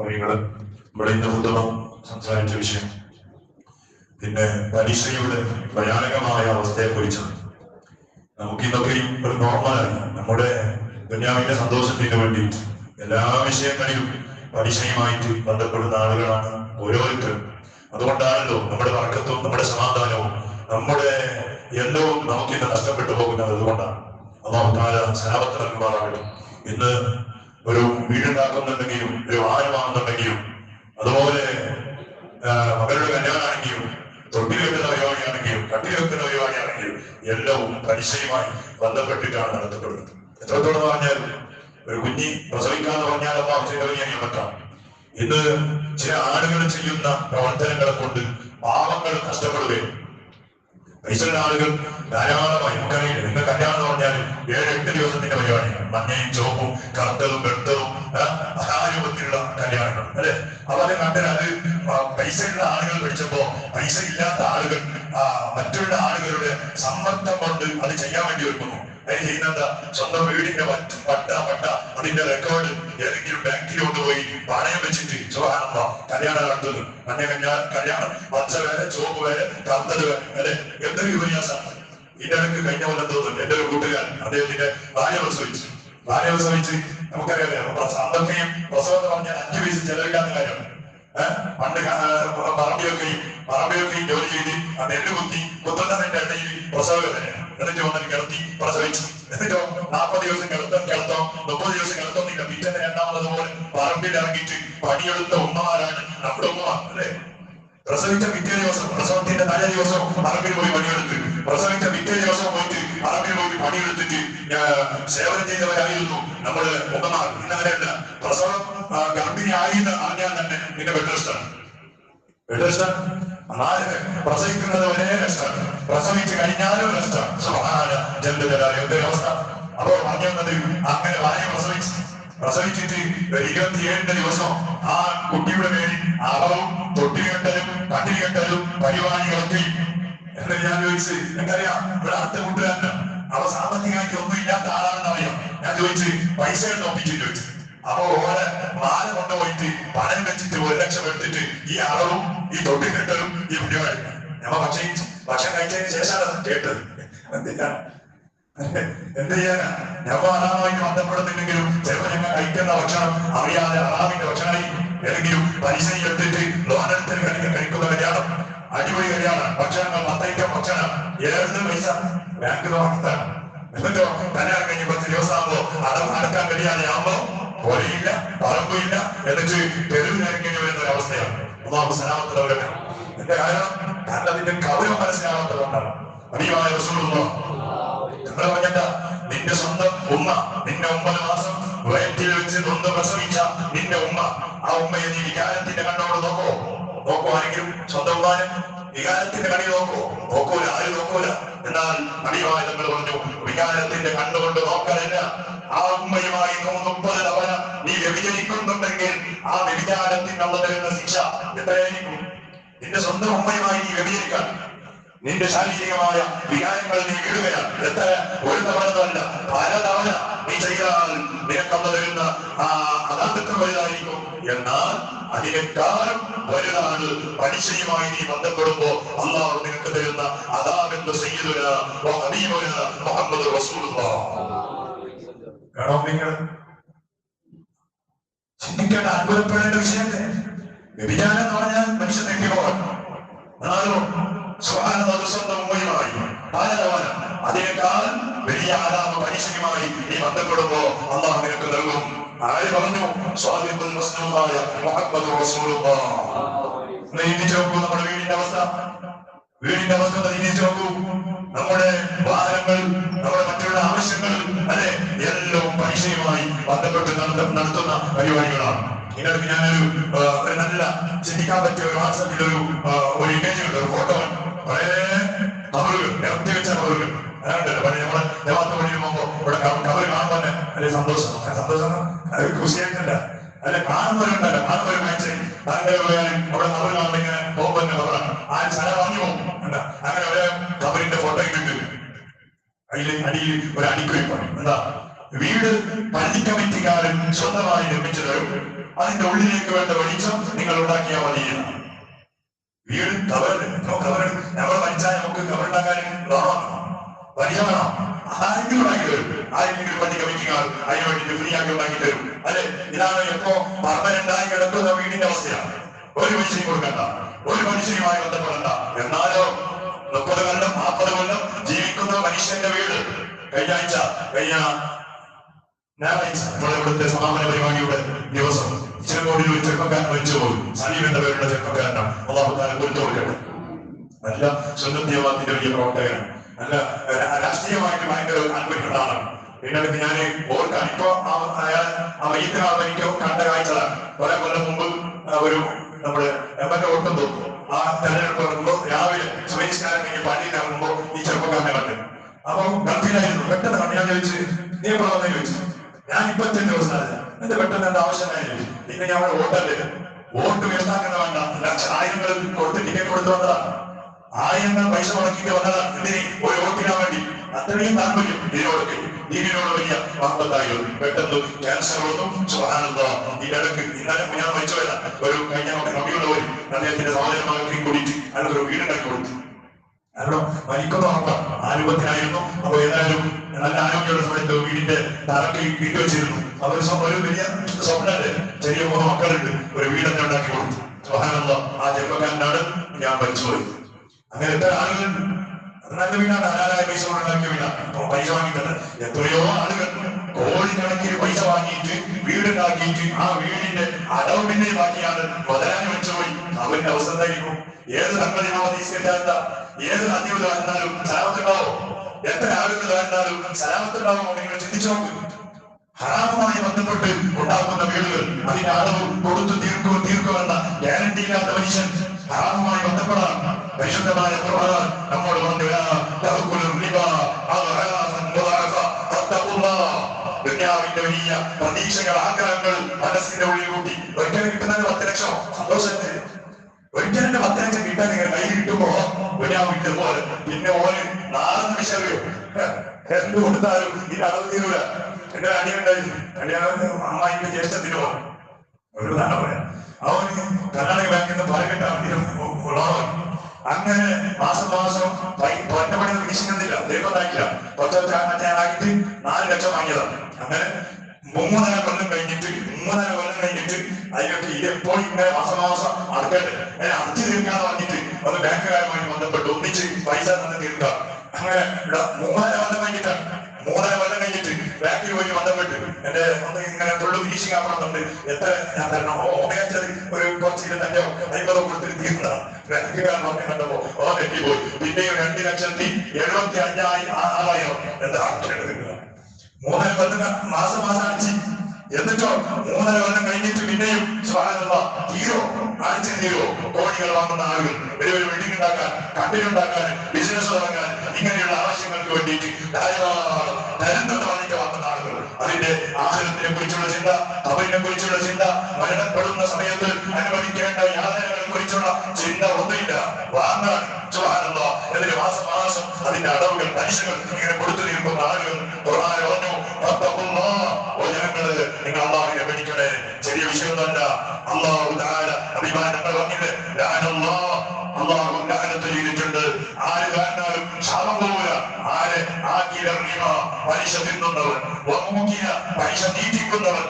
കവികള് ഇവിടെ ഇന്ന് ഉത്തമം സംസാരിച്ച വിഷയം പിന്നെ പരീക്ഷയുടെ ഭയാനകമായ അവസ്ഥയെ കുറിച്ചാണ്. നമുക്കിന്നൊക്കെയും ഒരു നോർമലാണ്. നമ്മുടെ ദുനിയാവിന്റെ സന്തോഷത്തിന് വേണ്ടി എല്ലാ വിഷയങ്ങളിലും പരീക്ഷയുമായിട്ട് ബന്ധപ്പെടുന്ന ആളുകളാണ് ഓരോരുത്തരും. അതുകൊണ്ടാണല്ലോ നമ്മുടെ വർക്കത്തും നമ്മുടെ സമാധാനവും നമ്മുടെ എല്ലവും നമുക്കിന്ന് നഷ്ടപ്പെട്ടു പോകുന്നത്. അതുകൊണ്ടാണ് അല്ലാഹു തആല സലാമത്ത് നൽകുമാറാകട്ടെ. ഇന്ന് ഒരു വീടുണ്ടാക്കുന്നുണ്ടെങ്കിലും ഒരു വാഹനമാണെന്നുണ്ടെങ്കിലും അതുപോലെ മകളുടെ കല്യാണമാണെങ്കിലും തൊട്ടിൽ വെക്കുന്ന പരിപാടിയാണെങ്കിലും കട്ടിൽ വെക്കുന്ന പരിപാടിയാണെങ്കിലും എല്ലാവും പരീക്ഷയുമായി ബന്ധപ്പെട്ടിട്ടാണ് നടത്തപ്പെടുന്നത്. എത്രത്തോളം പറഞ്ഞാൽ ഒരു കുഞ്ഞി പ്രസവിക്കാന്ന് പറഞ്ഞാൽ അള്ളാഹു ചെയ്ത വലിയ നിയമത്താണ്. ഇന്ന് ചില ആളുകൾ ചെയ്യുന്ന പ്രവർത്തനങ്ങളെ കൊണ്ട് പാവങ്ങൾ നഷ്ടപ്പെടുകയും പൈസയുടെ ആളുകൾ ധാരാളമായി നമുക്കറിയില്ല. നിങ്ങൾ കല്യാണം എന്ന് പറഞ്ഞാൽ 7-8 ദിവസത്തിന്റെ പരിപാടിയാണ്. മഞ്ഞയും ചുവപ്പും കറുത്തതും വെളുത്തതും ആ രൂപത്തിലുള്ള കല്യാണങ്ങൾ അല്ലെ. അപ്പൊ അത് കണ്ടാൽ അത് പൈസയുള്ള ആളുകൾ പഠിച്ചപ്പോ പൈസ ഇല്ലാത്ത ആളുകൾ മറ്റുള്ള ആളുകളുടെ സമ്മർദ്ദം കൊണ്ട് അത് ചെയ്യാൻ വേണ്ടി ഒരുക്കുന്നു. അതിന് ചെയ്യുന്നതെന്താ? സ്വന്തം വീടിന്റെ പട്ട അതിന്റെ റെക്കോർഡ് ഏതെങ്കിലും ബാങ്കിൽ കൊണ്ടുപോയി പണയം വെച്ചിട്ട് കല്യാണം നടത്തുന്നു. മഞ്ഞ കല്യാണം പച്ച വേറെ ചുവപ്പ് വേറെ കറുത്തത് വേറെ അല്ലെ. എന്തൊരു വിപര്യാസമാണ്. ഇതിന്റെ ഇടയ്ക്ക് കഴിഞ്ഞ പോലെ തോന്നുന്നു എന്റെ ഒരു കൂട്ടുകാരൻ അദ്ദേഹത്തിന്റെ ഭാര്യ പ്രസവിച്ച് നമുക്കറിയാം. അന്നൊക്കെയും പ്രസവം എന്ന് പറഞ്ഞാൽ 5 പൈസ ചെലവില്ലാത്ത കാര്യമാണ്. പണ്ട് പറമ്പിലൊക്കെയും ജോലി ചെയ്ത് ആ നെല്ല് കുത്തുന്നതിന്റെ ഇടയിൽ പ്രസവ വേദന എന്നിട്ട് വന്നിട്ട് കിടത്തി പ്രസവിച്ചു. എന്നിട്ടോ 40 ദിവസം കിടത്തോ 30 ദിവസം കിടത്തോന്നില്ല. പിറ്റേന്ന് രണ്ടാമതുപോലെ പറമ്പിൽ ഇറങ്ങിയിട്ട് പണിയെടുത്ത ഉമ്മമാരാണ് നമ്മുടെ ഉമ്മമാർ അല്ലെ. പ്രസവിച്ച പിറ്റേ ദിവസം പ്രസവത്തിന്റെ തലേ ദിവസം പറമ്പിൽ പോയി പണിയെടുത്ത് പ്രസവിച്ച പിറ്റേ ദിവസം പോയിട്ട് പറമ്പിൽ പോയി പണിയെടുത്തിട്ട് സേവനം ചെയ്തവരായിരുന്നു നമ്മുടെ ഉമ്മമാർ. ഇന്നവരല്ല. പ്രസവം ഗർഭിണി ആയി അറിഞ്ഞാൽ തന്നെ പിന്നെ ബെഡ്റെസ്റ്റാണ്. പ്രസവിക്കുന്നത് വരെ രക്ഷമാണ്, പ്രസവിച്ച് കഴിഞ്ഞാലും രക്ഷമാണ്. അവസ്ഥ. അപ്പോ പറഞ്ഞു വന്നത് അങ്ങനെ ഭാര്യ പ്രസവിച്ചിട്ട് 27 ദിവസം ആ കുട്ടിയുടെ പേരിൽ അളവും തൊട്ടികെട്ടലും കട്ടിലികെട്ടലും പരിപാടികളൊക്കെ എന്ന് ഞാൻ ചോദിച്ച് എനിക്കറിയാം. ഇവിടെ അടുത്ത കൂട്ടുകാരന് അവ സാമ്പത്തികമായിട്ട് ഒന്നും ഇല്ലാത്ത ആളാണെന്ന് അറിയാം. ഞാൻ ചോദിച്ച് പൈസ ഒപ്പിച്ചു ചോദിച്ചു. അപ്പൊ ഓരോ മാല കൊണ്ടുപോയിട്ട് പണം വെച്ചിട്ട് 1 ലക്ഷം എടുത്തിട്ട് ഈ അളവും ഈ തൊട്ടിക്കെട്ടലും ഈ പരിപാടി ഞമ്മ ഭക്ഷണം കഴിച്ചതിന് ശേഷമാണ് കേട്ടത്. എന്ത് ചെയ്യാനാ? ഞമ്മ അറാമായിട്ട് ബന്ധപ്പെടുന്നില്ലെങ്കിലും ചിലപ്പോൾ ഞങ്ങൾ കഴിക്കുന്ന ഭക്ഷണം അറിയാതെ അറാമിന്റെ ഭക്ഷണമായി ഏതെങ്കിലും പലിശ എടുത്തിട്ട് ലോനെടുത്തിന് കഴിക്കുന്ന കല്യാണം അടിപൊളി കല്യാണം. ഭക്ഷണങ്ങൾ 10 ഐറ്റം ഭക്ഷണം 7 പൈസ ബാങ്ക് ലോണത്താണ്. എന്നിട്ടോ കല്യാണം കഴിഞ്ഞ് 10 ദിവസം ആകുമ്പോ അടക്കാൻ കഴിയാതെ ആകുമ്പോ പോലെയില്ല പറമ്പില്ല എന്നിട്ട് തെരുവിലിറങ്ങേണ്ടി വരുന്ന ഒരു അവസ്ഥയാണ്. അല്ലാഹു സലാമത്ത് നൽകട്ടെ. എന്റെ കാരണം അതിന്റെ ഗൗരവം മനസ്സിലാവാത്തത് കൊണ്ടാണ്. ഹബീബായ റസൂലുള്ളാഹി നമ്മൾ പറഞ്ഞ നിന്റെ സ്വന്തം ഉമ്മ നിന്നെ 9 മാസം വയറ്റിൽ വെച്ച് നൊന്ത് പ്രസവിച്ച നിന്റെ ഉമ്മ, ആ ഉമ്മയെ നീ വികാരത്തിന്റെ കണ്ണോട് നോക്കോ? ആരെങ്കിലും സ്വന്തം ഉമ്മാനെ വികാരത്തിന്റെ കണി നോക്കൂല, ആരും നോക്കൂല. എന്നാൽ ഹബീബായ തങ്ങൾ പറഞ്ഞു വികാരത്തിന്റെ കണ്ണുകൊണ്ട് നോക്കാനില്ല. ആ ഉമ്മയുമായി 30 തവണ നീ വ്യഭിചരിക്കുന്നുണ്ടെങ്കിൽ ആ വ്യഭിചാരത്തിന് അള്ള തരുന്ന ശിക്ഷ എത്രയായിരിക്കും? നിന്റെ സ്വന്തം ഉമ്മയുമായി നീ വ്യഭിചരിക്കാൻ നിന്റെ ശാരീരികമായ വികാരങ്ങൾ നീ വിടുകയാണ്. എത്ര? 1 തവണ പല തവണ നീ ചെയ്താൽ നിനക്കള്ള തരുന്ന അതാന്തത്വം വലുതായിരിക്കും. എന്നാൽ അതിനേക്കാളും വലുതാണ് പലിശയുമായി നീ ബന്ധപ്പെടുമ്പോ അള്ളാഹു നിനക്ക് തരുന്ന അദാബിന്റെ സയ്യിദുനാ വ ഹബീബുനാ മുഹമ്മദ് റസൂലുള്ളാഹ്. കാണോ നിങ്ങൾ ചിന്തിക്കേണ്ട, അത്ഭുതപ്പെടേണ്ട വിഷയത്തെ. വ്യഭിചാരം എന്ന് പറഞ്ഞാൽ മനുഷ്യൻ നെട്ടിപ്പോകാൻ സ്വന്തം ഉമ്മയുമായി പലതവണ അതിനേക്കാൾ വലിയ ആദാബ് പലിശയുമായി നീ ബന്ധപ്പെടുമ്പോ അള്ളാഹു നിനക്ക് നൽകും. ആര് പറഞ്ഞു? സ്വാദിഖുൽ മസ്ദൂഖായ മുഹമ്മദ് റസൂലുള്ളാഹ്. ചിന്തിച്ചു നോക്കൂ നമ്മുടെ വീടിന്റെ അവസ്ഥ ചിന്തിച്ചു നോക്കൂ. നമ്മുടെ വാഹനങ്ങൾ, നമ്മുടെ മറ്റുള്ള ആവശ്യങ്ങൾ അല്ലെ എല്ലാം പലിശയുമായി ബന്ധപ്പെട്ട് നടത്തുന്ന പരിപാടികളാണ്. ഇതിനകത്ത് ഞാനൊരു നല്ല ചിന്തിക്കാൻ പറ്റിയ ഒരു വാട്സാപ്പിൽ ഒരു ഇമേജ് ഉണ്ട്, ഒരു ഫോട്ടോ. വളരെ കവറുകൾ ഇറക്കി വെച്ച കവറുകൾ അതുണ്ടല്ലോ. പഴയ നമ്മളെ ജവാത്ത് വഴി പോകുമ്പോ ഇവിടെ കവർ കാണുമ്പോൾ തന്നെ അല്ലെ സന്തോഷം ഖുഷിയായിട്ടല്ല അല്ലെ കാണുന്നവരുണ്ടല്ലോ. കാണുന്നവർ വായിച്ച് താങ്കൾ പോയാലും അവിടെ കവർ കാണുമ്പോൾ ഇങ്ങനെ പോകുമ്പോൾ തന്നെ കവറാണ്. ആ സ്ഥലം പറഞ്ഞു പോകും. എന്താ അങ്ങനെ ഒരേ കവറിന്റെ ഫോട്ടോ ഇട്ടിട്ട് അടിയിൽ ഒരു അടിക്കുറിപ്പാണ്. എന്താ? വീട് പള്ളി കമ്മിറ്റിക്കാരൻ സ്വന്തമായി നിർമ്മിച്ചു തരും. അതിന്റെ ഉള്ളിലേക്ക് വേണ്ട വെളിച്ചം നിങ്ങൾ ഉണ്ടാക്കിയാൽ മതി. വീട് കവറുണ്ട്, നമ്മൾ മരിച്ചാൽ നമുക്ക് കവറുണ്ടാക്കാൻ വലിയ വേണം. ആരെങ്കിലും ഉണ്ടാക്കി തരും, ആരെങ്കിലും പള്ളി കമ്മിറ്റിക്കാർ അതിന് വേണ്ടിട്ട് ഫ്രീ ആക്കി ഉണ്ടാക്കി തരും. അല്ലെ, ഇതാണ് എപ്പോ പെർമനന്റായി കിടക്കുന്ന വീടിന്റെ അവസ്ഥയാണ്. ഒരു മനുഷ്യനും കൊടുക്കണ്ട, ഒരു മനുഷ്യനുമായി ബന്ധപ്പെടണ്ട. എന്നാലോ 30 കൊല്ലം 40 കൊല്ലം ജീവിക്കുന്ന മനുഷ്യന്റെ വീട് കഴിഞ്ഞ ഞായറാഴ്ച നമ്മുടെ ഇവിടുത്തെ സമാപന പരിപാടിയുടെ ദിവസം ചിലകോടിയിൽ ഒരു ചെറുപ്പക്കാരൻ മരിച്ചുപോയി. സലീം എന്ന പേരുള്ള ചെറുപ്പക്കാരനാണ്. അള്ളാഹുത്താനെ കൊടുത്തു കൊടുക്കണം. നല്ല സുന്നത്തിയവാദത്തിന്റെ വലിയ പ്രവർത്തകനാണ്. നല്ല രാഷ്ട്രീയമായിട്ട് ഭയങ്കര താല്പര്യമുള്ളതാണ്. പിന്നെ ഞാൻ ഓർക്കാൻ ഇപ്പൊ അയാൾ ആ വൈദ്യനാൾ എനിക്ക് കണ്ട കാഴ്ചതാണ്. കുറെ കൊല്ലം മുമ്പ് ഒരു നമ്മുടെ എമ്മന്റെ ഓട്ടം തോന്നുന്നു. ആ തെരഞ്ഞെടുപ്പ് നടക്കുമ്പോൾ രാവിലെ സുരേഷ്കാരൻ കഴിഞ്ഞ് പള്ളിയിൽ ഇറങ്ങുമ്പോൾ ഈ ചെറുപ്പക്കാരനെ കണ്ടു. അപ്പൊ ഗൾഫിലായിരുന്നു. പെട്ടെന്ന് കണ്ടു. ഞാൻ ചോദിച്ചു, നീ എവിടെ വന്നേ ചോദിച്ചു. ഞാൻ 25 ദിവസമായിരുന്നു. എന്റെ പെട്ടെന്ന് എന്താ ആവശ്യമായിരുന്നു. പിന്നെ ഞാൻ വോട്ടല്ലേ, വോട്ട് വ്യക്താക്കുന്ന വേണ്ട, ആയിരങ്ങൾ കൊടുത്ത് ടിക്കറ്റ് കൊടുത്തു വന്നതാണ്. ആയിരങ്ങൾ പൈസ മുടക്കിയിട്ട് വന്നതാണ്. എന്തിന്? ഒരു വോട്ടിനാൻ വേണ്ടി. അത്രയും താല്പര്യം ഇതിനോട് വലിയ മഹബത്തായിരുന്നു. പെട്ടെന്ന് ക്യാൻസർ വന്നു. സുബ്ഹാനല്ലാഹ്. ഇതിനിടക്ക് ഇന്നലെ ഞാൻ മരിച്ചുവല്ല, ഒരു കഴിഞ്ഞ നബിയുടെ പോയി അദ്ദേഹത്തിന്റെ സഹോദരന്മാർക്കും കൂടിയിട്ട് അയാൾക്കൊരു വീടുണ്ടാക്കി കൊടുത്തു. കാരണം മരിക്കുന്ന ഉറപ്പാണ്. ആ രൂപത്തിലായിരുന്നു. അപ്പൊ ഏതായാലും നല്ല ആരോഗ്യമുള്ള സമയത്ത് വീടിന്റെ തറക്ക് ഇട്ട് വെച്ചിരുന്നു. അവർ ഒരു വലിയ സ്വപ്നല്ലേ, ചെറിയ 3 മക്കളുണ്ട്, ഒരു വീടന്നെ ഉണ്ടാക്കി കൊടുത്തു. സുബ്ഹാനല്ലാഹ്. ആ ചെറുപ്പക്കാരനാണ് ഞാൻ മരിച്ചുപോയി. അങ്ങനെ എത്ര ആളുകൾ നല്ല വീടാണ്, ഹലാലായ പൈസ ഉണ്ടാക്കിയ വീടാണ്. പൈസ വാങ്ങിയിട്ടുണ്ട്. എത്രയോ ആളുകൾ കോടിക്കണക്കിന് പൈസ വാങ്ങിയിട്ട് വീടുണ്ടാക്കിയിട്ട് ആ വീടിന്റെ അടവ് പിന്നെ ബാക്കിയാണ് മുതലാളി വെച്ചുപോയി. അവന്റെ അവസ്ഥ എന്തായിരിക്കും? ഏത് സംഗതിയാണോ നിസ്കരിക്കാത്ത, ഏത് നദിയോട് കാണുന്നാലും സലാമത്തുണ്ടാവോ? എത്ര ആളുകൾ കാണുന്നാലും സലാമത്തുണ്ടാവോ? നിങ്ങൾ ചിന്തിച്ചു നോക്ക്. ഹറാമുമായി ബന്ധപ്പെട്ട് ഉണ്ടാക്കുന്ന വീടുകൾ അതിന്റെ അളവ് കൊടുത്തു തീർക്കുമെന്ന ഗ്യാരണ്ടി ഇല്ലാത്ത മനുഷ്യൻ ഹറാമുമായി ബന്ധപ്പെടാൻ പരിശുദ്ധമായ ഖുർആൻ നമ്മോട് പറഞ്ഞു, ദുനിയാവിന്റെ വലിയ പ്രതീക്ഷകൾ, ആഗ്രഹങ്ങൾ മനസ്സിന്റെ ഉള്ളിൽ കൂട്ടി ഒരിക്കലും കിട്ടുന്നത് 10 ലക്ഷം സന്തോഷത്തെ. ഒരിക്കലും 10 ലക്ഷം കിട്ടാൻ നിങ്ങൾ കൈ കിട്ടുമ്പോ ദുനിയാവിന്റെ പോലെ പിന്നെ ഓന് 4 നിമിഷം എന്ത് കൊടുത്താലും ഈ അളവ് തീരൂല. എന്റെ അടിയുണ്ടായിരുന്നു. അടിയാവുന്ന അമ്മായിന്റെ ജ്യേഷ്ഠത്തിനോ ഒരു ഉദാഹരണം പറയാം. അവന് കർണാടക ബാങ്കിൽ നിന്ന് ഉള്ളവൻ അങ്ങനെ മാസം ഒറ്റപ്പണി വീശിക്കുന്നില്ല, ദൈവത്താക്കില്ല. 10 4 ലക്ഷം വാങ്ങിയതാണ്. അങ്ങനെ 3.5 കൊല്ലം കഴിഞ്ഞിട്ട് അതിനൊക്കെ ഇതെപ്പോൾ ഇങ്ങനെ മാസം അടക്കട്ടെ, അടച്ചു തീർക്കാന്ന് പറഞ്ഞിട്ട് ഒന്ന് ബാങ്കുകാരുമായി ബന്ധപ്പെട്ട് ഒന്നിച്ച് പൈസ തന്നെ തീർക്കുക. അങ്ങനെ 3.5 കൊല്ലം കഴിഞ്ഞിട്ടാണ്. 3.5 കൊല്ലം കഴിഞ്ഞിട്ട് ബാങ്കിൽ പോയി ബന്ധപ്പെട്ട് എന്റെ ഒന്ന് ഇങ്ങനെ ഫുള്ള് ഫിനിഷിംഗ് ആവണമെന്നുണ്ട്, എത്ര ഞാൻ തരണം? ഓമയച്ചത് ഒരു കുറച്ച് 20 50 കൊടുത്തിട്ട് തീർന്നതാണ്. ബാങ്കുകാരൻ നോക്കി കണ്ടപ്പോ തെറ്റിപ്പോയി. പിന്നെയും 2,75,000 എന്താ 3.5 കൊല്ലം മാസം അടിച്ച്. എന്നിട്ടോ 3.5 കൊല്ലം കഴിഞ്ഞിട്ട് പിന്നെയും തീരോ ആഴ്ച തീരോ കോടികൾ വാങ്ങുന്ന ആളുകൾ വലിയ വെഡിങ് ഉണ്ടാക്കാൻ, കമ്പനിയുണ്ടാക്കാൻ, ബിസിനസ് തുടങ്ങാൻ, ഇങ്ങനെയുള്ള ആവശ്യങ്ങൾക്ക് വേണ്ടിയിട്ട് ധാരാളം തരുന്നത് വാങ്ങിട്ട് വാങ്ങുന്ന ആളുകൾ. അതിന്റെ ആഹാരത്തിനെ കുറിച്ചുള്ള ചിന്ത, അവരിനെ കുറിച്ചുള്ള ചിന്ത, മരണപ്പെടുന്ന സമയത്ത് അനുഭവിക്കേണ്ട യാതനകളെ കുറിച്ചുള്ള ചിന്ത ഒന്നുമില്ല. വാങ്ങാൻ എന്നിട്ട് മാസം അതിന്റെ അടവുകൾ, പലിശകൾ ഇങ്ങനെ കൊടുത്തു തീർക്കുന്ന ആളുകൾ. ജനങ്ങള്, നിങ്ങൾ അള്ളാഹുവിനെ പേടിക്കണേ. ചെറിയ വിഷയമൊന്നുമല്ല. അള്ളാഹു അഭിമാനങ്ങൾ വന്നിട്ട് അള്ളാഹു ലാനത്ത് ചെയ്തിട്ടുണ്ട്. ആര് കാരണാലും ശാപം പോവുക. ആര് പലിശ തിന്നുന്നവർ, പലിശ നീട്ടിക്കുന്നവർ,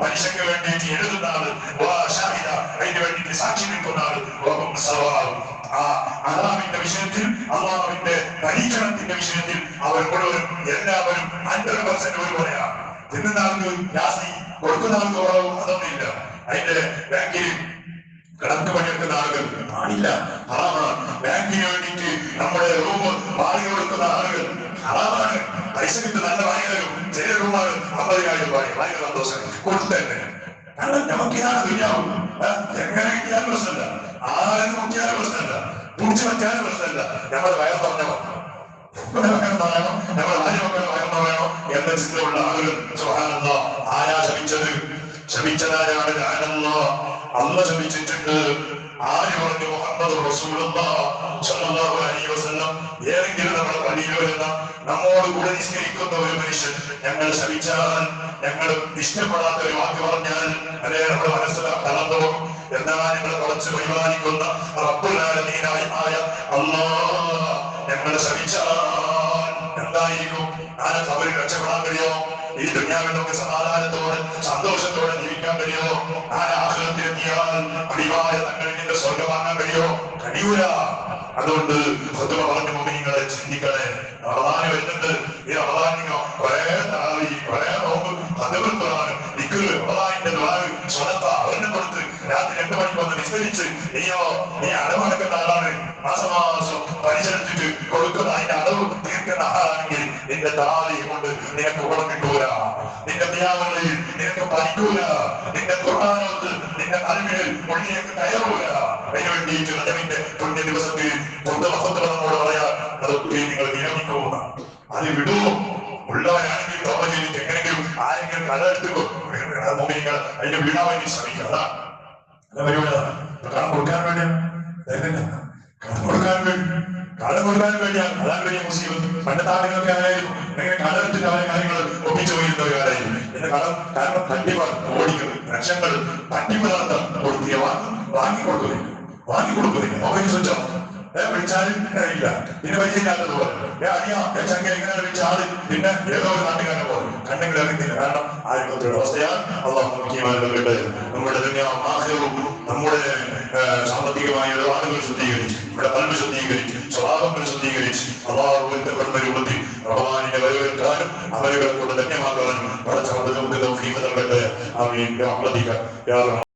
പലിശയ്ക്ക് വേണ്ടിയിട്ട് എഴുതുന്ന ആള്, അതിന് വേണ്ടിയിട്ട് സാക്ഷി നിൽക്കുന്ന ആള്, അള്ളാഹുവിന്റെ വിഷയത്തിൽ, അള്ളാഹുവിന്റെ പരീക്ഷണത്തിന്റെ വിഷയത്തിൽ അവർ മുഴുവനും എല്ലാവരും 100% ഒരുപോലെയാണ്. തിന്നുന്ന ആൾക്ക് ജാസ്തി, കൊടുക്കുന്ന ആൾക്ക് കുറവും അതൊന്നുമില്ല. അതിന്റെ ബാങ്കിൽ കണക്ക് പണിയെടുക്കുന്ന ആളുകൾ ആണില്ല, ഹറാമാണ്. ബാങ്കിന് വേണ്ടിയിട്ട് നമ്മുടെ റൂം വാങ്ങി കൊടുക്കുന്ന ആളുകൾ ഹറാമാണ്. പൈസ കിട്ടും, നല്ല വാങ്ങിയാലും ചെറിയ റൂമാണ് 50,000 രൂപ ഭയങ്കര സന്തോഷം കൊടുത്തന്നെ. കാരണം നമുക്കിതാണ് ദുനിയാവും. എങ്ങനെ കിട്ടിയാലും പ്രശ്നമില്ല, ആരെന്ന് നോക്കിയാലും പ്രശ്നമില്ല, പിടിച്ചു പറ്റാനും പ്രശ്നമില്ല. നമ്മുടെ വയർ പറഞ്ഞവർ പറയണം, നമ്മുടെ ഭാര്യമക്കൾ വയർന്നു വേണോ എന്ന ചിന്തയുള്ള ആളുകൾ സുബ്ഹാനല്ലാഹ്. ആരാ ശമിച്ചത്? ശമിച്ചതാരാണ്? അല്ല ശ്രമിച്ചിട്ടുണ്ട്. ആര് പറഞ്ഞു? മുഹമ്മദ് റസൂലുള്ളാഹി സ്വല്ലല്ലാഹു അലൈഹി വസല്ലം. ഏതെങ്കിലും നമ്മുടെ പള്ളിയിൽ വരുന്ന നമ്മോട് കൂടെ നിസ്കരിക്കുന്ന ഒരു മനുഷ്യൻ ഞങ്ങൾ ശ്രമിച്ചാൽ, ഞങ്ങൾ ഇഷ്ടപ്പെടാത്ത ഒരു വാക്ക് പറഞ്ഞാൽ അതേ നമ്മുടെ മനസ്സിലാ തളർന്നു. എന്നാൽ ഞങ്ങൾ കുറച്ച് പരിപാലിക്കുന്ന റബ്ബുൽ ആലമീനായ അല്ലാഹ് ഞങ്ങൾ ശ്രമിച്ചാൽ എന്തായിരിക്കും? അവര് രക്ഷപ്പെടാൻ കഴിയോ? ഈ ദുനിയാവിൽ നമുക്ക് സമാധാനത്തോടെ സന്തോഷത്തോടെ ജീവിക്കാൻ കഴിയോ? ആഖിറത്തിലെത്തിയാൽ അടിവായ തങ്ങളിൽ നിന്ന് സ്വർഗ്ഗം വാങ്ങാൻ കഴിയോ? കഴിയൂല. അതുകൊണ്ട് ഖുതുബ പറഞ്ഞ മുഅ്മിനീങ്ങളെ ചിന്തിക്കണേ. റമദാൻ വരുന്നുണ്ട്. ഈ റമദാൻ കുറേ നോമ്പ്, ഖുതുബ ഖുർആൻ, ദിക്ർ, റമദാനിന്റെ ദുആ, സ്വതക്ക അവനെ കൊടുത്ത് രാത്രി 2 മണിക്ക് വന്ന് നിസ്കരിച്ച് നീ അടവടക്കുന്ന ആളാണ്. മാസമാസം പരിചരിച്ചിട്ട് കൊടുക്കുന്ന അതിന്റെ അടവ് തീർക്കുന്ന ആളാണെങ്കിൽ നിന്റെ താലി കൊണ്ട് നിനക്ക് ഗുണം കിട്ടൂല. നിന്റെ ദ്യാവങ്ങളിൽ നിനക്ക് പഠിക്കൂല. നിന്റെ ഖുർആനോത്ത് നിന്റെ കൽവിൽ ഉള്ളിലേക്ക് കയറൂല. അതിനു വേണ്ടിയിട്ട് റജബിന്റെ പുണ്യ ദിവസത്തിൽ നമ്മോട് പറയാ, അതൊക്കെ നിങ്ങൾ വിരമിക്കുക. അത് വിടൂ. ഉള്ളവരാണെങ്കിൽ തോമ ചെയ്തിട്ട് എങ്ങനെങ്കിലും ആരെങ്കിലും കടമെടുത്ത് മുമ്പിൽ അതിന്റെ വിടാൻ വേണ്ടി ശ്രമിക്കുക. കടം കൊടുക്കാൻ വേണ്ടിയാണ്, കടം കൊടുക്കാൻ വേണ്ടിയാണ്. അതാണ് വലിയ മുസ്ലിം. പണ്ടത്തെ ആളുകളൊക്കെ ആയാലും എങ്ങനെ കടമെടുത്തിട്ട് അവരെ കാര്യങ്ങൾ ഒപ്പിച്ചു പോയിരുന്നവരായിരുന്നു. എന്റെ കടം കാരണം തട്ടിപ്പ്, കോടികൾ, ലക്ഷങ്ങൾ തട്ടിപ്പ് നടത്താൻ കൊടുത്തിയ വാങ്ങിക്കൊടുക്കുന്നില്ല. മൊബൈൽ സ്വിച്ച് ഓഫ് വിളിച്ചാലും ഇല്ല. പിന്നെ പരിചയമില്ലാത്തതുപോലെ ഇങ്ങനെ വിളിച്ച ആള് പിന്നെ ഏതോ ഒരു നാട്ടുകാരനെ പോലെ കണ്ടെങ്കിൽ അറിയുന്നില്ല. കാരണം ആരോഗ്യത്തിന്റെ അവസ്ഥയാണ്. അള്ളാഹു മുഖ്യമായിട്ട് നമ്മുടെ നമ്മുടെ സാമ്പത്തികമായ ഇടപാടുകൾ ശുദ്ധീകരിച്ച്, നമ്മുടെ കൽബ് ശുദ്ധീകരിച്ച്, സ്വഭാവങ്ങൾ ശുദ്ധീകരിച്ച് അള്ളാഹുവിന്റെ രൂപത്തിൽ റമദാനിനെ വരവേൽക്കാനും അവരെ കൊണ്ട് ധന്യമാക്കാനും വളരെ നമുക്ക് നൽകട്ടെ. ആമീൻ.